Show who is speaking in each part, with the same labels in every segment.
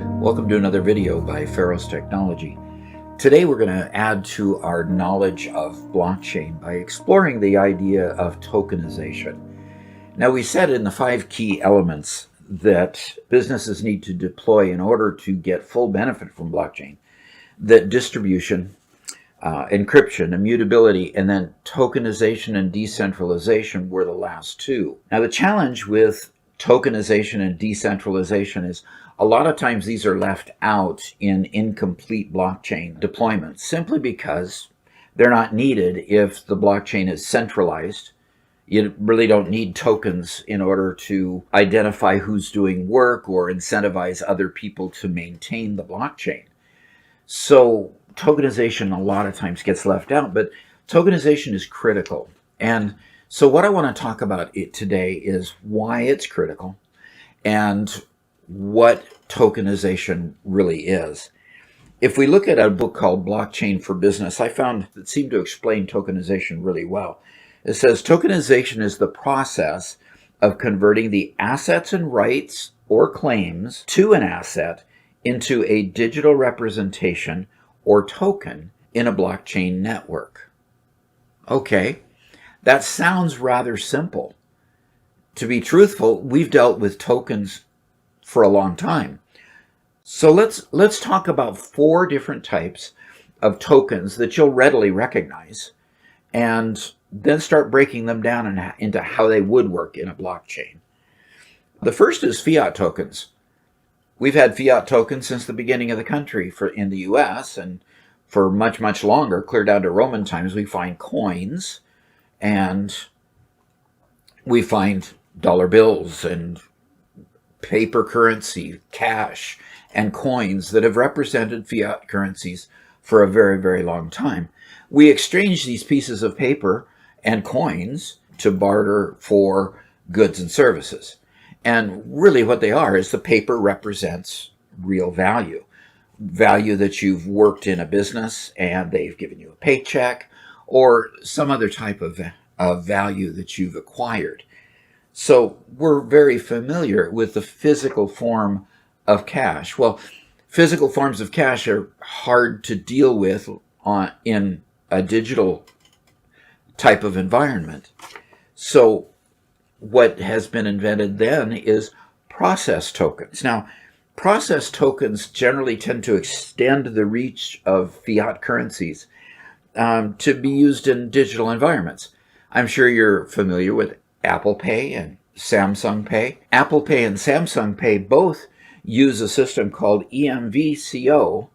Speaker 1: Welcome to another video by Pharos Technology. Today we're going to add to our knowledge of blockchain by exploring the idea of tokenization. Now, we said in the 5 key elements that businesses need to deploy in order to get full benefit from blockchain, that distribution, encryption, immutability, and then tokenization and decentralization were the last 2. Now, the challenge with tokenization and decentralization is a lot of times these are left out in incomplete blockchain deployments simply because they're not needed if the blockchain is centralized. You really don't need tokens in order to identify who's doing work or incentivize other people to maintain the blockchain. So tokenization a lot of times gets left out, but tokenization is critical. And so what I want to talk about today is why it's critical and what tokenization really is. If we look at a book called Blockchain for Business, I found it seemed to explain tokenization really well. It says tokenization is the process of converting the assets and rights or claims to an asset into a digital representation or token in a blockchain network. Okay, that sounds rather simple. To be truthful, we've dealt with tokens for a long time. So let's talk about 4 different types of tokens that you'll readily recognize, and then start breaking them down into how they would work in a blockchain. The first is fiat tokens. We've had fiat tokens since the beginning of the country in the US, and for much, much longer, clear down to Roman times, we find coins and we find dollar bills and paper currency, cash, and coins that have represented fiat currencies for a very, very long time. We exchange these pieces of paper and coins to barter for goods and services. And really what they are is the paper represents real value. Value that you've worked in a business and they've given you a paycheck or some other type of value that you've acquired. So we're very familiar with the physical form of cash. Well, physical forms of cash are hard to deal with in a digital type of environment. So what has been invented then is process tokens. Now, process tokens generally tend to extend the reach of fiat currencies to be used in digital environments. I'm sure you're familiar with Apple Pay and Samsung Pay. Apple Pay and Samsung Pay both use a system called EMVCO.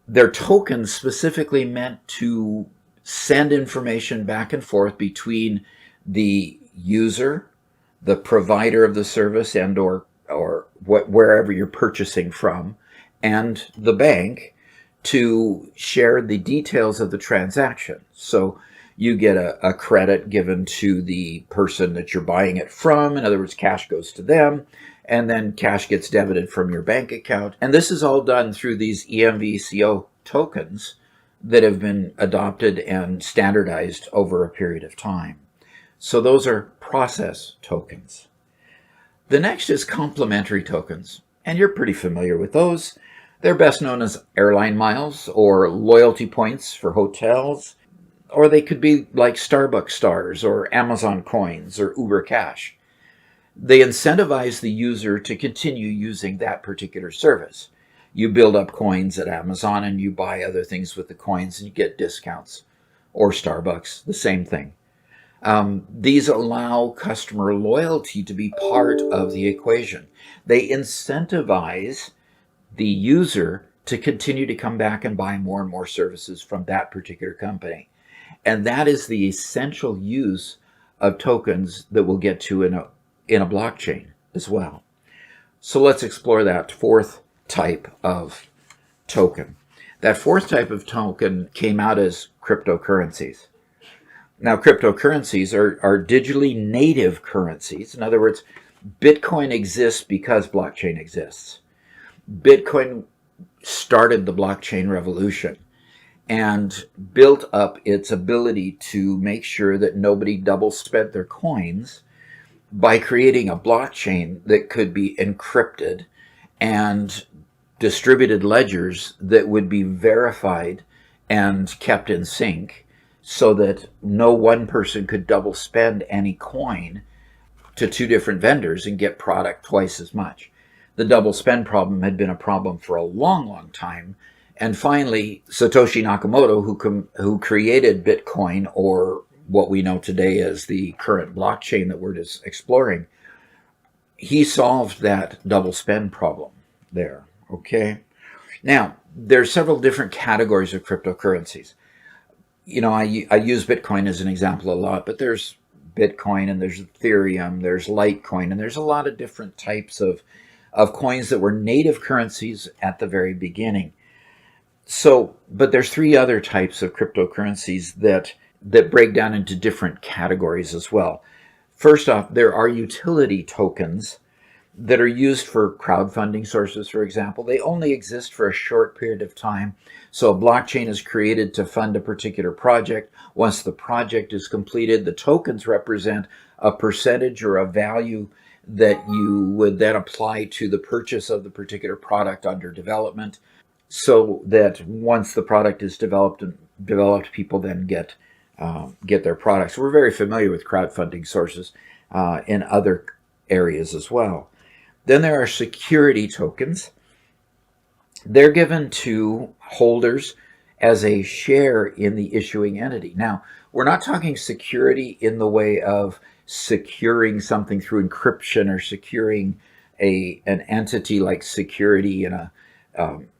Speaker 1: They're tokens specifically meant to send information back and forth between the user, the provider of the service and or wherever you're purchasing from, and the bank to share the details of the transaction. So you get a credit given to the person that you're buying it from. In other words, cash goes to them, and then cash gets debited from your bank account. And this is all done through these EMVCO tokens that have been adopted and standardized over a period of time. So those are process tokens. The next is complementary tokens, and you're pretty familiar with those. They're best known as airline miles or loyalty points for hotels, or they could be like Starbucks stars or Amazon coins or Uber Cash. They incentivize the user to continue using that particular service. You build up coins at Amazon and you buy other things with the coins and you get discounts. Or Starbucks, the same thing. These allow customer loyalty to be part of the equation. They incentivize the user to continue to come back and buy more and more services from that particular company. And that is the essential use of tokens that we'll get to in a blockchain as well. So let's explore that 4th type of token. That 4th type of token came out as cryptocurrencies. Now, cryptocurrencies are digitally native currencies. In other words, Bitcoin exists because blockchain exists. Bitcoin started the blockchain revolution and built up its ability to make sure that nobody double spent their coins by creating a blockchain that could be encrypted and distributed ledgers that would be verified and kept in sync so that no one person could double spend any coin to two different vendors and get product twice as much. The double spend problem had been a problem for a long, long time. And finally, Satoshi Nakamoto, who created Bitcoin, or what we know today as the current blockchain that we're just exploring, he solved that double spend problem there. Okay. Now, there's several different categories of cryptocurrencies. You know, I use Bitcoin as an example a lot, but there's Bitcoin and there's Ethereum, there's Litecoin, and there's a lot of different types of coins that were native currencies at the very beginning. So, but there's three other types of cryptocurrencies that break down into different categories as well. First off, there are utility tokens that are used for crowdfunding sources, for example. They only exist for a short period of time. So a blockchain is created to fund a particular project. Once the project is completed, the tokens represent a percentage or a value that you would then apply to the purchase of the particular product under development, so that once the product is developed, people then get their products. We're very familiar with crowdfunding sources in other areas as well. Then there are security tokens. They're given to holders as a share in the issuing entity. Now, we're not talking security in the way of securing something through encryption or securing an entity like security in a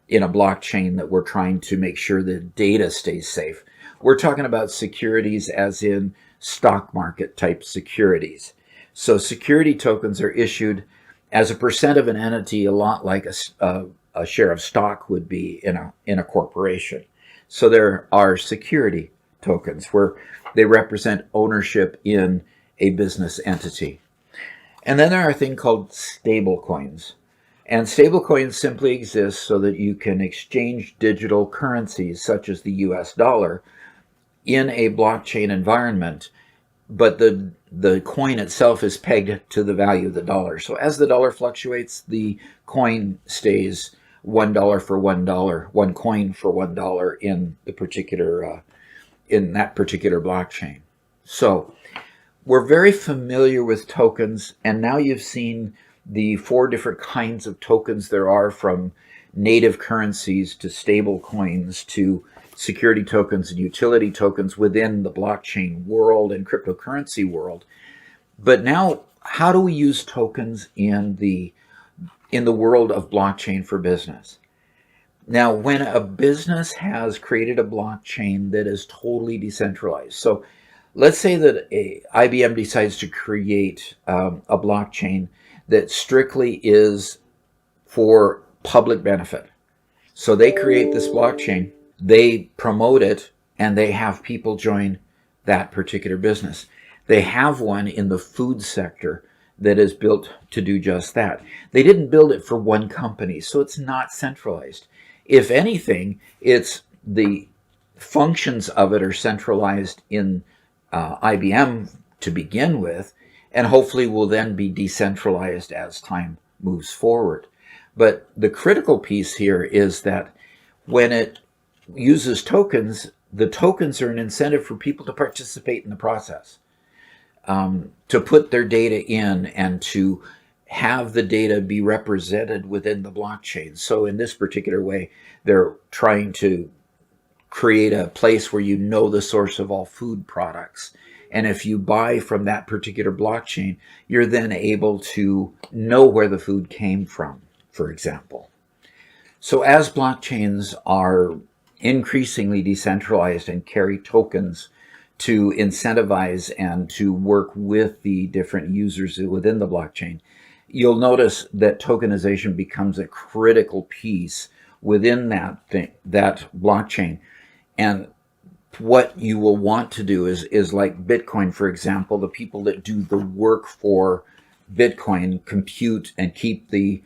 Speaker 1: blockchain that we're trying to make sure the data stays safe. We're talking about securities as in stock market type securities. So security tokens are issued as a percent of an entity, a lot like a share of stock would be in a corporation. So there are security tokens where they represent ownership in a business entity. And then there are a thing called stable coins. And stable coins simply exist so that you can exchange digital currencies such as the US dollar in a blockchain environment, but the coin itself is pegged to the value of the dollar. So as the dollar fluctuates, the coin stays $1 for $1, one coin for $1 in the particular in that particular blockchain. So we're very familiar with tokens, and now you've seen the four different kinds of tokens there are, from native currencies to stable coins to security tokens and utility tokens within the blockchain world and cryptocurrency world. But now, how do we use tokens in the world of blockchain for business? Now, when a business has created a blockchain that is totally decentralized, so let's say that IBM decides to create a blockchain that strictly is for public benefit. So they create this blockchain, they promote it, and they have people join that particular business. They have one in the food sector that is built to do just that. They didn't build it for one company, so it's not centralized. If anything, it's the functions of it are centralized in IBM to begin with, and hopefully will then be decentralized as time moves forward. But the critical piece here is that when it uses tokens, the tokens are an incentive for people to participate in the process, to put their data in and to have the data be represented within the blockchain. So in this particular way, they're trying to create a place where you know the source of all food products. And if you buy from that particular blockchain, you're then able to know where the food came from, for example. So as blockchains are increasingly decentralized and carry tokens to incentivize and to work with the different users within the blockchain, you'll notice that tokenization becomes a critical piece within that blockchain. And what you will want to do is like Bitcoin, for example, the people that do the work for Bitcoin, compute and keep the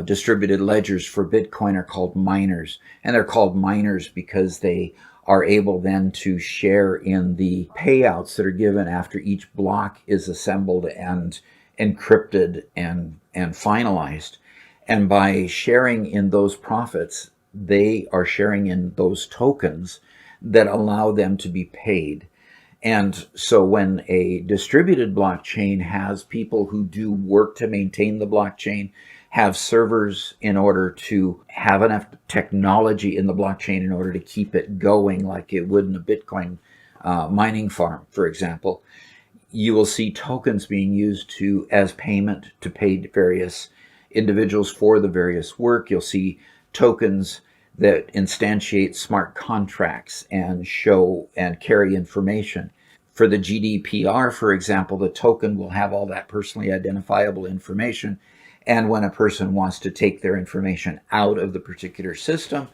Speaker 1: distributed ledgers for Bitcoin, are called miners. And they're called miners because they are able then to share in the payouts that are given after each block is assembled and encrypted and finalized. And by sharing in those profits, they are sharing in those tokens that allow them to be paid. And so when a distributed blockchain has people who do work to maintain the blockchain, have servers in order to have enough technology in the blockchain in order to keep it going like it would in a Bitcoin mining farm, for example, you will see tokens being used as payment to pay various individuals for the various work. You'll see tokens that instantiate smart contracts and show and carry information. For the GDPR, for example, the token will have all that personally identifiable information. And when a person wants to take their information out of the particular system,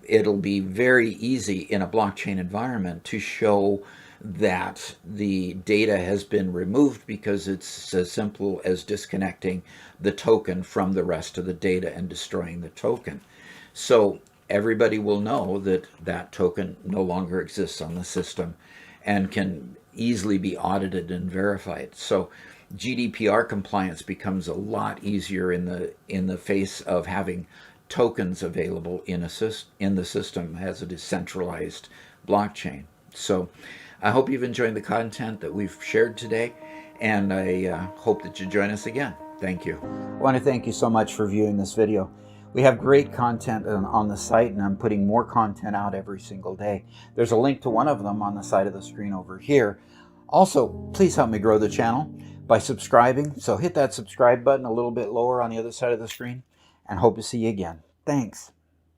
Speaker 1: it'll be very easy in a blockchain environment to show that the data has been removed, because it's as simple as disconnecting the token from the rest of the data and destroying the token. So everybody will know that that token no longer exists on the system and can easily be audited and verified. So GDPR compliance becomes a lot easier in the face of having tokens available in the system as a decentralized blockchain. So I hope you've enjoyed the content that we've shared today, and I hope that you join us again. Thank you. I want to thank you so much for viewing this video. We have great content on the site, and I'm putting more content out every single day. There's a link to one of them on the side of the screen over here. Also, please help me grow the channel by subscribing. So hit that subscribe button a little bit lower on the other side of the screen, and hope to see you again. Thanks.